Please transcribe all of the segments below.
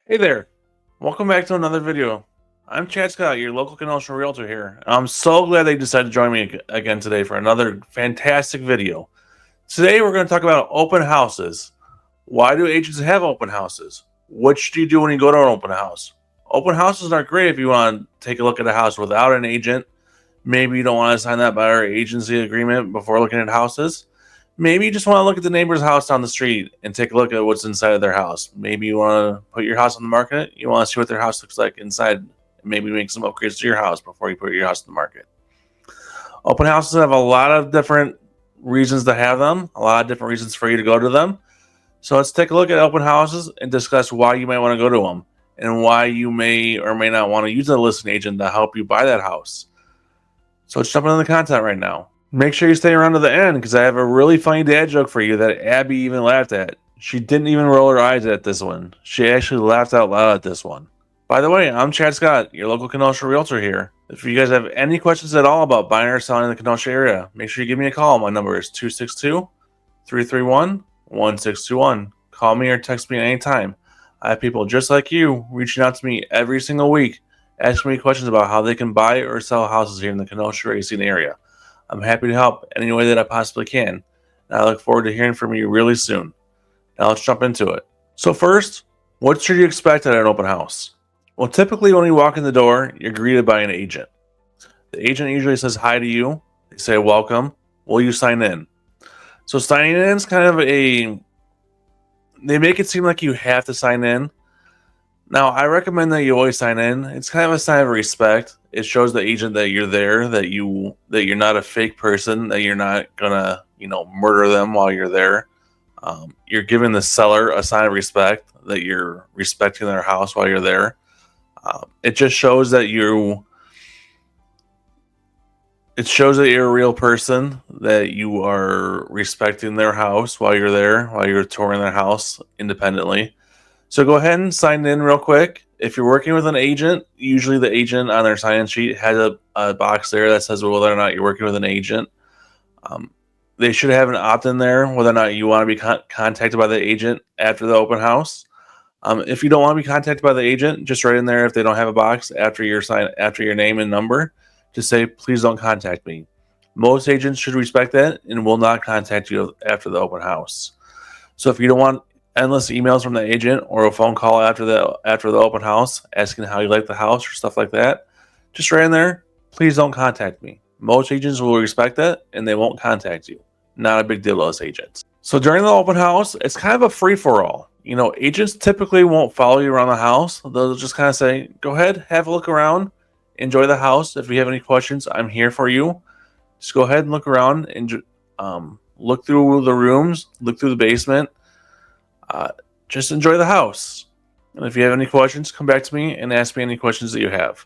Hey there, welcome back to another video. I'm Chad Scott, your local Kenosha realtor here. I'm so glad that you decided to join me again today for another fantastic video. Today we're going to talk about open houses. Why do agents have open houses? What should you do when you go to an open house? Open houses are great if you want to take a look at a house without an agent. Maybe you don't want to sign that buyer agency agreement before looking at houses. Maybe you just want to look at the neighbor's house down the street and take a look at what's inside of their house. Maybe you want to put your house on the market. You want to see what their house looks like inside. Maybe make some upgrades to your house before you put your house on the market. Open houses have a lot of different reasons to have them, a lot of different reasons for you to go to them. So let's take a look at open houses and discuss why you might want to go to them and why you may or may not want to use a listing agent to help you buy that house. So let's jump into the content right now. Make sure you stay around to the end because I have a really funny dad joke for you that Abby even laughed at. She didn't even roll her eyes at this one. She actually laughed out loud at this one. By the way, I'm Chad Scott, your local Kenosha realtor here. If you guys have any questions at all about buying or selling in the Kenosha area, make sure you give me a call. My number is 262-331-1621. Call me or text me anytime. I have people just like you reaching out to me every single week, asking me questions about how they can buy or sell houses here in the Kenosha racing area. I'm happy to help any way that I possibly can, and I look forward to hearing from you really soon. Now let's jump into it. So first, what should you expect at an open house? Well, typically when you walk in the door, you're greeted by an agent. The agent usually says hi to you. They say, welcome. Will you sign in? So signing in is kind of they make it seem like you have to sign in. Now, I recommend that you always sign in. It's kind of a sign of respect. It shows the agent that you're there, that you're not a fake person, that you're not gonna, murder them while you're there. You're giving the seller a sign of respect that you're respecting their house while you're there. It just shows that you're a real person, that you are respecting their house while you're there, while you're touring their house independently. So go ahead and sign in real quick. If you're working with an agent, usually the agent on their sign-in sheet has a box there that says whether or not you're working with an agent. They should have an opt-in there whether or not you want to be contacted by the agent after the open house. If you don't want to be contacted by the agent, just write in there if they don't have a box after your name and number, just say, please don't contact me. Most agents should respect that and will not contact you after the open house. So if you don't want endless emails from the agent or a phone call after the open house asking how you like the house or stuff like that, just write in there, please don't contact me. Most agents will respect that and they won't contact you. Not a big deal to us agents. So during the open house, it's kind of a free-for-all. Agents typically won't follow you around the house. They'll just kind of say, go ahead, have a look around, enjoy the house. If you have any questions, I'm here for you. Just go ahead and look around and look through the rooms, look through the basement. Just enjoy the house. And if you have any questions, come back to me and ask me any questions that you have.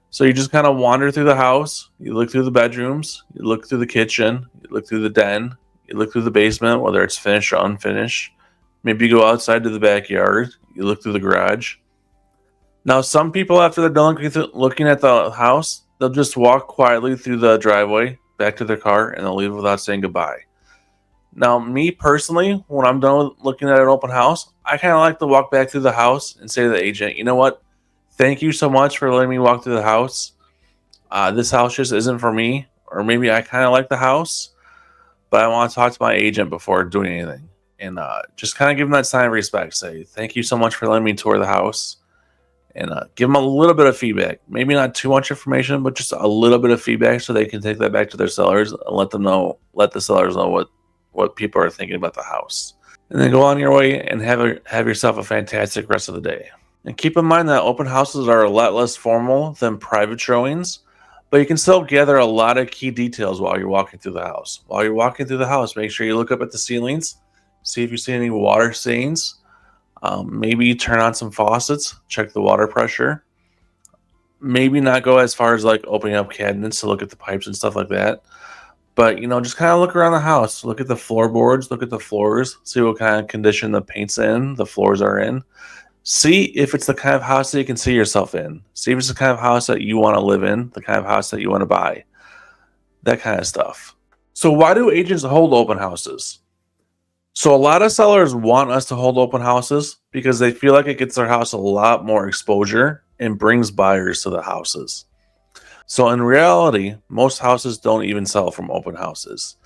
So you just kind of wander through the house. You look through the bedrooms. You look through the kitchen. You look through the den. You look through the basement, whether it's finished or unfinished. Maybe you go outside to the backyard. You look through the garage. Now, some people, after they're done looking at the house, they'll just walk quietly through the driveway back to their car and they'll leave without saying goodbye. Now, me personally, when I'm done with looking at an open house, I kind of like to walk back through the house and say to the agent, you know what? Thank you so much for letting me walk through the house. This house just isn't for me. Or maybe I kind of like the house, but I want to talk to my agent before doing anything. And just kind of give them that sign of respect. Say, thank you so much for letting me tour the house. And give them a little bit of feedback. Maybe not too much information, but just a little bit of feedback so they can take that back to their sellers and let the sellers know what people are thinking about the house. And then go on your way and have yourself a fantastic rest of the day. And keep in mind that open houses are a lot less formal than private showings, but you can still gather a lot of key details while you're walking through the house. While you're walking through the house, make sure you look up at the ceilings, see if you see any water stains. Maybe turn on some faucets, check the water pressure. Maybe not go as far as like opening up cabinets to look at the pipes and stuff like that. But, just kind of look around the house. Look at the floorboards, look at the floors, see what kind of condition the paint's in, the floors are in. See if it's the kind of house that you can see yourself in. See if it's the kind of house that you want to live in, the kind of house that you want to buy. That kind of stuff. So why do agents hold open houses? So a lot of sellers want us to hold open houses because they feel like it gets their house a lot more exposure and brings buyers to the houses. So in reality, most houses don't even sell from open houses.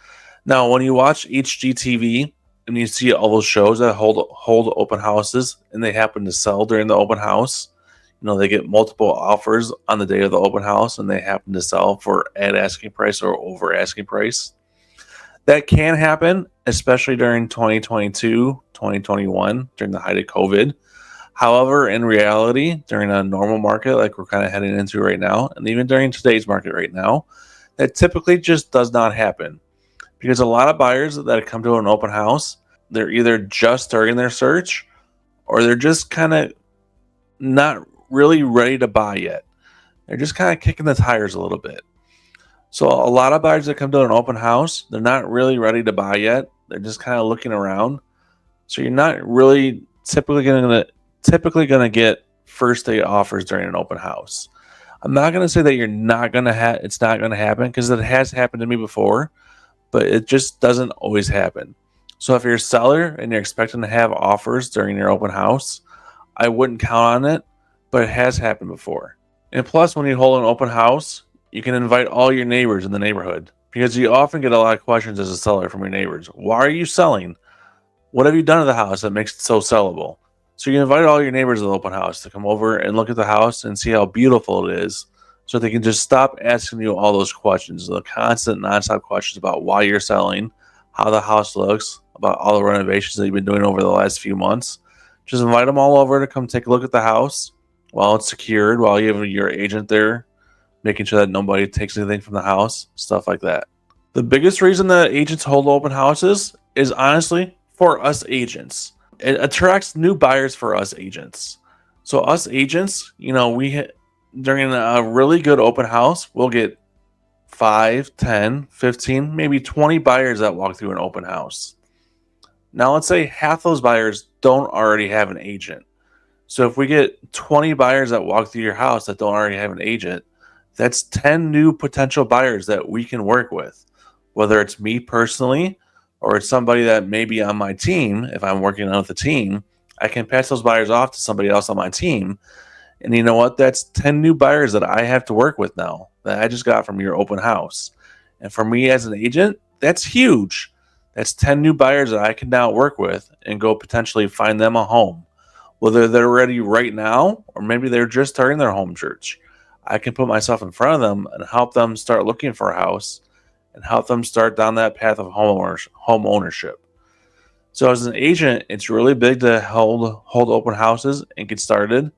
Now, when you watch HGTV and you see all those shows that hold open houses and they happen to sell during the open house, they get multiple offers on the day of the open house and they happen to sell for at asking price or over asking price. That can happen, especially during 2022, 2021, during the height of COVID. However, in reality, during a normal market like we're kind of heading into right now, and even during today's market right now, that typically just does not happen. Because a lot of buyers that come to an open house, they're either just starting their search or they're just kind of not really ready to buy yet. They're just kind of kicking the tires a little bit. So a lot of buyers that come to an open house, they're not really ready to buy yet. They're just kind of looking around. So you're not really typically going to get first day offers during an open house. I'm not going to say that it's not going to happen, because it has happened to me before, but it just doesn't always happen. So if you're a seller and you're expecting to have offers during your open house, I wouldn't count on it, but it has happened before. And plus, when you hold an open house, you can invite all your neighbors in the neighborhood, because you often get a lot of questions as a seller from your neighbors. Why are you selling? What have you done to the house that makes it so sellable? So you can invite all your neighbors to the open house to come over and look at the house and see how beautiful it is, so they can just stop asking you all those questions, the constant nonstop questions about why you're selling, how the house looks, about all the renovations that you've been doing over the last few months. Just invite them all over to come take a look at the house while it's secured, while you have your agent there, making sure that nobody takes anything from the house, stuff like that. The biggest reason that agents hold open houses is honestly for us agents. It attracts new buyers for us agents. So us agents, during a really good open house, we'll get 5, 10, 15, maybe 20 buyers that walk through an open house. Now let's say half those buyers don't already have an agent. So if we get 20 buyers that walk through your house that don't already have an agent, that's 10 new potential buyers that we can work with. Whether it's me personally or it's somebody that may be on my team, if I'm working on with a team, I can pass those buyers off to somebody else on my team. And you know what? That's 10 new buyers that I have to work with now that I just got from your open house. And for me as an agent, that's huge. That's 10 new buyers that I can now work with and go potentially find them a home. Whether they're ready right now or maybe they're just starting their home search, I can put myself in front of them and help them start looking for a house and help them start down that path of home ownership. So as an agent, it's really big to hold open houses and get started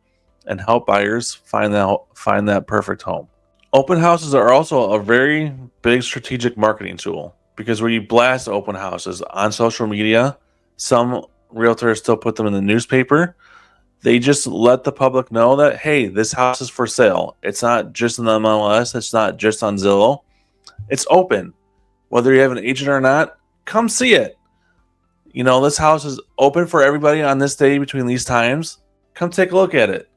and help buyers find that perfect home. Open houses are also a very big strategic marketing tool, because when you blast open houses on social media, some realtors still put them in the newspaper. They just let the public know that, hey, this house is for sale. It's not just in the MLS. It's not just on Zillow. It's open. Whether you have an agent or not, come see it. This house is open for everybody on this day between these times. Come take a look at it.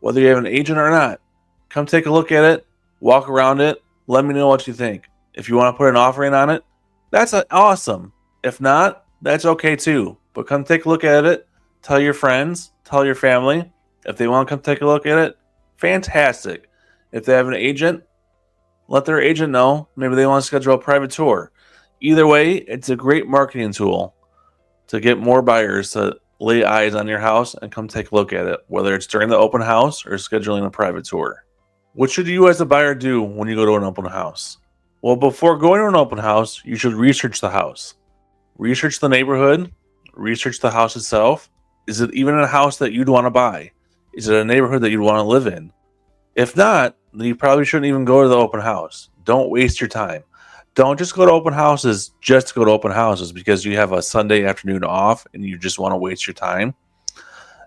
Whether you have an agent or not, come take a look at it, walk around it, let me know what you think. If you want to put an offer in on it, that's awesome. If not, that's okay too. But come take a look at it, tell your friends, tell your family. If they want to come take a look at it, fantastic. If they have an agent, let their agent know. Maybe they want to schedule a private tour. Either way, it's a great marketing tool to get more buyers to lay eyes on your house and come take a look at it, whether it's during the open house or scheduling a private tour. What should you as a buyer do when you go to an open house? Well, before going to an open house, you should research the house. Research the neighborhood, research the house itself. Is it even a house that you'd want to buy? Is it a neighborhood that you'd want to live in? If not, then you probably shouldn't even go to the open house. Don't waste your time. Don't just go to open houses just to go to open houses because you have a Sunday afternoon off and you just want to waste your time.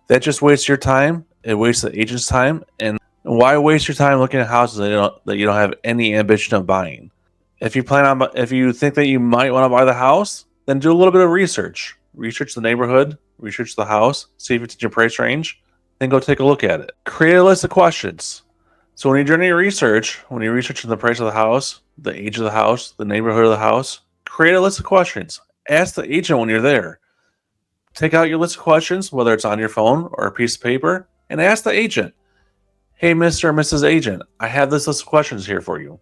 That just wastes your time. It wastes the agent's time. And why waste your time looking at houses that you don't have any ambition of buying? If you think that you might want to buy the house, then do a little bit of research. Research the neighborhood, research the house, see if it's in your price range, then go take a look at it. Create a list of questions. So when you're doing your research, when you're researching the price of the house, the age of the house, the neighborhood of the house, create a list of questions. Ask the agent when you're there. Take out your list of questions, whether it's on your phone or a piece of paper, and ask the agent, "Hey, Mr. or Mrs. Agent, I have this list of questions here for you.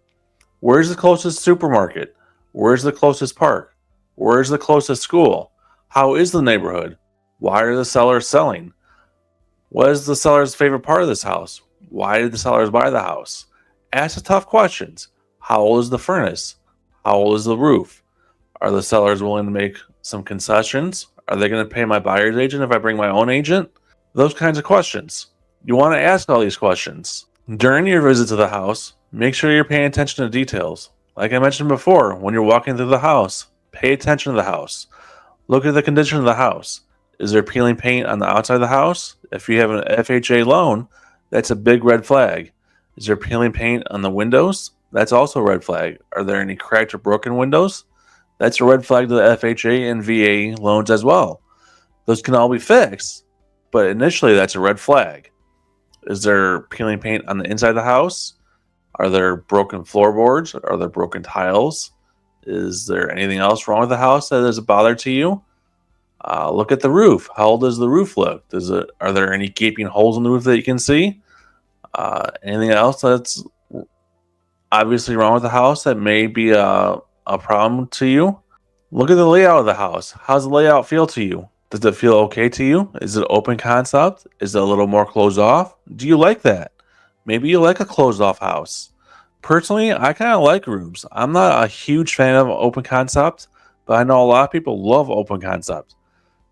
Where's the closest supermarket? Where's the closest park? Where's the closest school? How is the neighborhood? Why are the sellers selling? What is the seller's favorite part of this house? Why did the sellers buy the house?" Ask the tough questions. How old is the furnace? How old is the roof? Are the sellers willing to make some concessions? Are they going to pay my buyer's agent if I bring my own agent? Those kinds of questions. You want to ask all these questions. During your visit to the house, make sure you're paying attention to details. Like I mentioned before, when you're walking through the house, pay attention to the house. Look at the condition of the house. Is there peeling paint on the outside of the house? If you have an FHA loan, that's a big red flag. Is there peeling paint on the windows? That's also a red flag. Are there any cracked or broken windows? That's a red flag to the FHA and VA loans as well. Those can all be fixed, but initially that's a red flag. Is there peeling paint on the inside of the house? Are there broken floorboards? Are there broken tiles? Is there anything else wrong with the house that is a bother to you? Look at the roof. How old does the roof look? Are there any gaping holes in the roof that you can see? Anything else that's obviously wrong with the house that may be a problem to you? Look at the layout of the house. How's the layout feel to you? Does it feel okay to you? Is it open concept? Is it a little more closed off? Do you like that? Maybe you like a closed off house. Personally, I kind of like rooms. I'm not a huge fan of open concept, but I know a lot of people love open concept.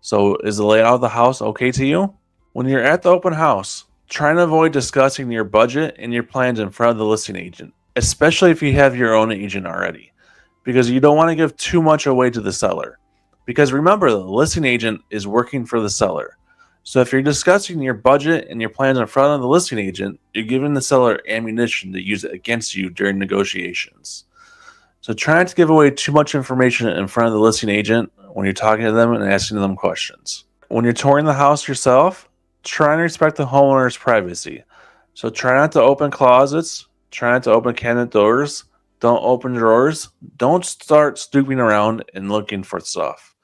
So is the layout of the house okay to you? When you're at the open house, try to avoid discussing your budget and your plans in front of the listing agent, especially if you have your own agent already, because you don't want to give too much away to the seller. Because remember, the listing agent is working for the seller. So if you're discussing your budget and your plans in front of the listing agent, you're giving the seller ammunition to use it against you during negotiations. So try not to give away too much information in front of the listing agent when you're talking to them and asking them questions. When you're touring the house yourself, try and respect the homeowner's privacy. So try not to open closets, try not to open cabinet doors, don't open drawers, don't start snooping around and looking for stuff.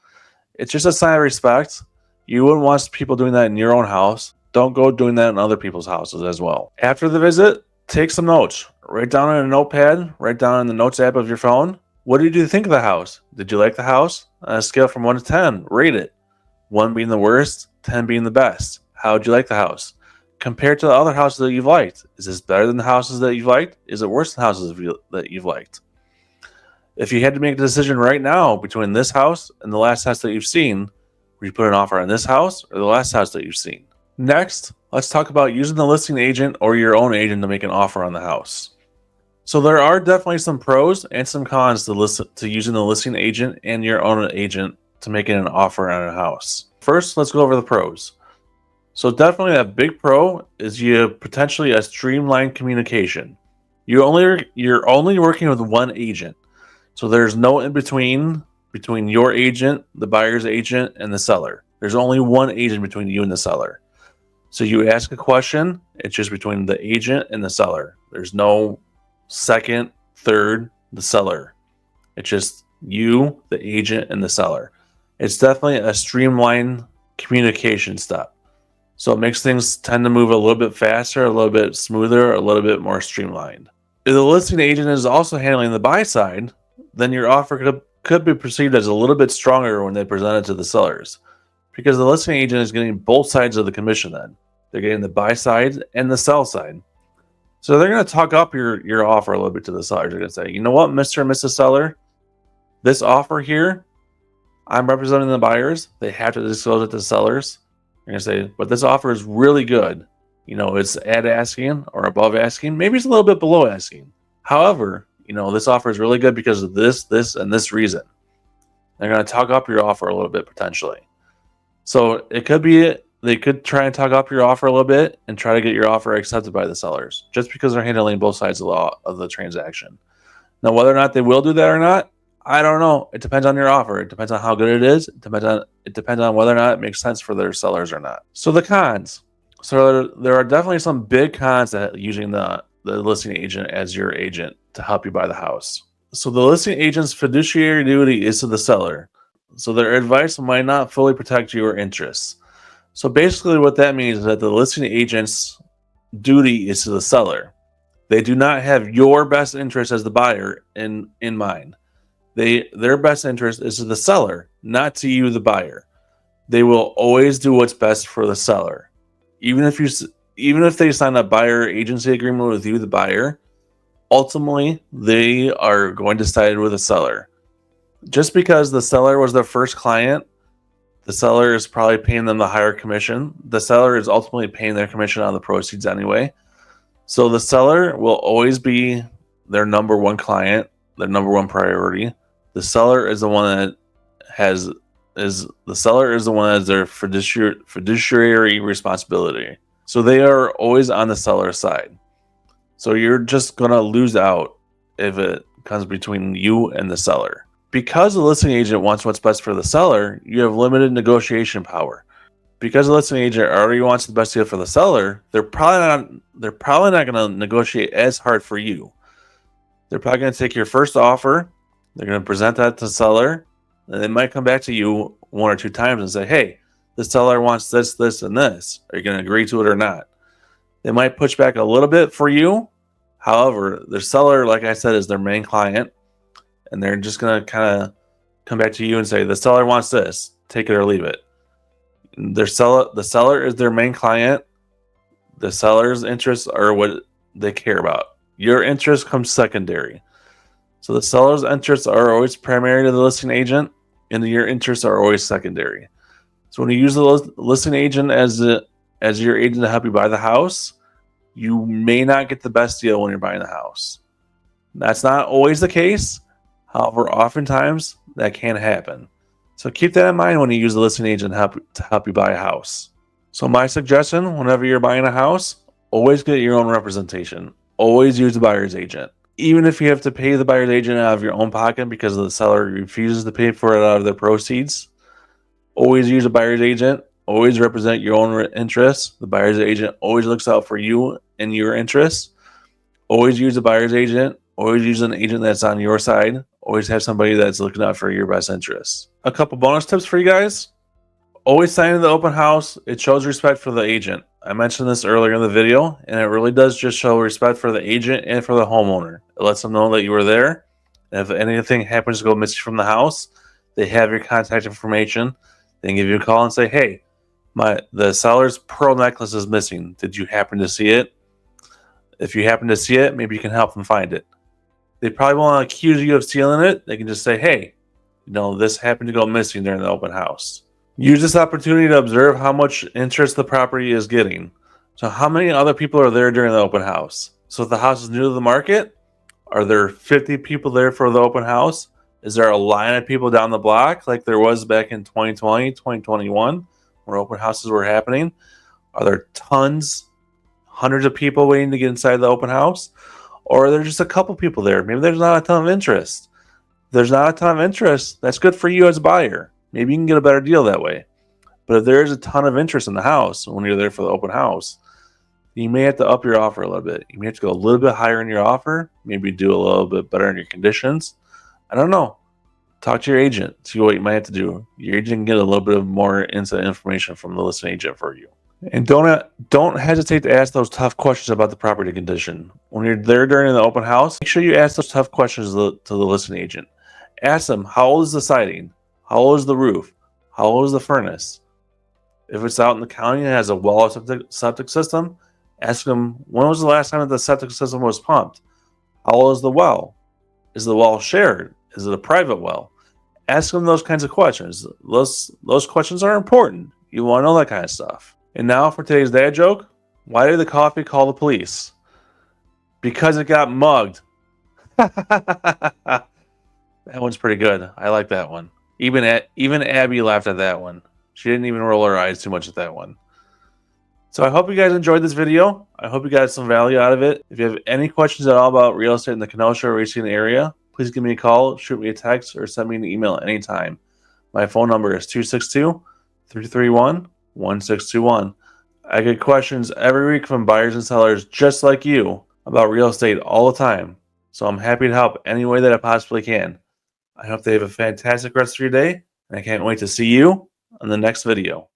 It's just a sign of respect. You wouldn't want people doing that in your own house. Don't go doing that in other people's houses as well. After the visit, take some notes. Write down in a notepad, write down in the notes app of your phone. What did you think of the house? Did you like the house? On a scale from 1 to 10, rate it. 1 being the worst, 10 being the best. How did you like the house? Compared to the other houses that you've liked. Is this better than the houses that you've liked? Is it worse than houses that you've liked? If you had to make a decision right now between this house and the last house that you've seen, would you put an offer on this house or the last house that you've seen? Next, let's talk about using the listing agent or your own agent to make an offer on the house. So there are definitely some pros and some cons to using the listing agent and your own agent to making an offer on a house. First, let's go over the pros. So definitely a big pro is you potentially a streamlined communication. You're only working with one agent. So there's no in between your agent, the buyer's agent, and the seller. There's only one agent between you and the seller. So you ask a question, it's just between the agent and the seller. There's no second, third, the seller. It's just you, the agent, and the seller. It's definitely a streamlined communication step. So it makes things tend to move a little bit faster, a little bit smoother, a little bit more streamlined. If the listing agent is also handling the buy side, then your offer could be perceived as a little bit stronger when they present it to the sellers, because the listing agent is getting both sides of the commission then. They're getting the buy side and the sell side. So they're going to talk up your offer a little bit to the sellers. They're going to say, you know what, Mr. and Mrs. Seller, this offer here, I'm representing the buyers. They have to disclose it to the sellers. They're going to say, but this offer is really good. You know, it's at asking or above asking. Maybe it's a little bit below asking. However, you know, this offer is really good because of this, and this reason. They're going to talk up your offer a little bit potentially. So it could be they could try and talk up your offer a little bit and try to get your offer accepted by the sellers just because they're handling both sides of the transaction. Now, whether or not they will do that or not, I don't know. It depends on your offer. It depends on how good it is. It depends on whether or not it makes sense for their sellers or not. So the cons. So there are definitely some big cons to using the listing agent as your agent to help you buy the house. So the listing agent's fiduciary duty is to the seller, So their advice might not fully protect your interests. So basically, what that means is that the listing agent's duty is to the seller. They do not have your best interest as the buyer in mind. Their best interest is to the seller, not to you, the buyer. They will always do what's best for the seller, even if they sign a buyer agency agreement with you, the buyer. Ultimately, they are going to side with the seller. Just because the seller was their first client, the seller is probably paying them the higher commission. The seller is ultimately paying their commission on the proceeds anyway. So the seller will always be their number one client, their number one priority. The seller is the one that has their fiduciary responsibility. So they are always on the seller's side. So you're just gonna lose out if it comes between you and the seller. Because the listing agent wants what's best for the seller, you have limited negotiation power. Because the listing agent already wants the best deal for the seller, they're probably not going to negotiate as hard for you. They're probably going to take your first offer, they're going to present that to the seller, and they might come back to you one or two times and say, "Hey, the seller wants this, this, and this. Are you going to agree to it or not?" They might push back a little bit for you. However, the seller, like I said, is their main client, and they're just going to kind of come back to you and say, "The seller wants this. Take it or leave it." The seller is their main client. The seller's interests are what they care about. Your interest comes secondary. So the seller's interests are always primary to the listing agent, and your interests are always secondary. So when you use the listing agent as your agent to help you buy the house, you may not get the best deal when you're buying the house. That's not always the case. However, oftentimes that can happen. So keep that in mind when you use the listing agent to help you buy a house. So my suggestion, whenever you're buying a house, always get your own representation. Always use the buyer's agent. Even if you have to pay the buyer's agent out of your own pocket because the seller refuses to pay for it out of their proceeds, always use a buyer's agent. Always represent your own interests. The buyer's agent always looks out for you and your interests. Always use a buyer's agent. Always use an agent that's on your side. Always have somebody that's looking out for your best interests. A couple bonus tips for you guys. Always sign in the open house. It shows respect for the agent. I mentioned this earlier in the video, and it really does just show respect for the agent and for the homeowner. It lets them know that you were there. And if anything happens to go missing from the house, they have your contact information. They can give you a call and say, "Hey, the seller's pearl necklace is missing. Did you happen to see it?" If you happen to see it, maybe you can help them find it. They probably won't accuse you of stealing it. They can just say, "Hey, this happened to go missing during the open house." Use this opportunity to observe how much interest the property is getting. So how many other people are there during the open house? So if the house is new to the market, are there 50 people there for the open house? Is there a line of people down the block like there was back in 2020, 2021, where open houses were happening? Are there hundreds of people waiting to get inside the open house? Or are there just a couple people there? Maybe there's not a ton of interest. If there's not a ton of interest, that's good for you as a buyer. Maybe you can get a better deal that way. But if there is a ton of interest in the house when you're there for the open house, you may have to up your offer a little bit. You may have to go a little bit higher in your offer, maybe do a little bit better in your conditions. I don't know. Talk to your agent. See what you might have to do. Your agent can get a little bit of more inside information from the listing agent for you. And don't hesitate to ask those tough questions about the property condition. When you're there during the open house, make sure you ask those tough questions to the listing agent. Ask them, how old is the siding? How old is the roof? How old is the furnace? If it's out in the county and has a well septic system, ask them, when was the last time that the septic system was pumped? How old is the well? Is the well shared? Is it a private well? Ask them those kinds of questions. Those questions are important. You want to know that kind of stuff. And now for today's dad joke. Why did the coffee call the police? Because it got mugged. That one's pretty good. I like that one. Even Abby laughed at that one. She didn't even roll her eyes too much at that one. So I hope you guys enjoyed this video. I hope you got some value out of it. If you have any questions at all about real estate in the Kenosha or Racine area, please give me a call, shoot me a text, or send me an email anytime. My phone number is 262-331-1621. I get questions every week from buyers and sellers just like you about real estate all the time. So I'm happy to help any way that I possibly can. I hope they have a fantastic rest of your day, And I can't wait to see you on the next video.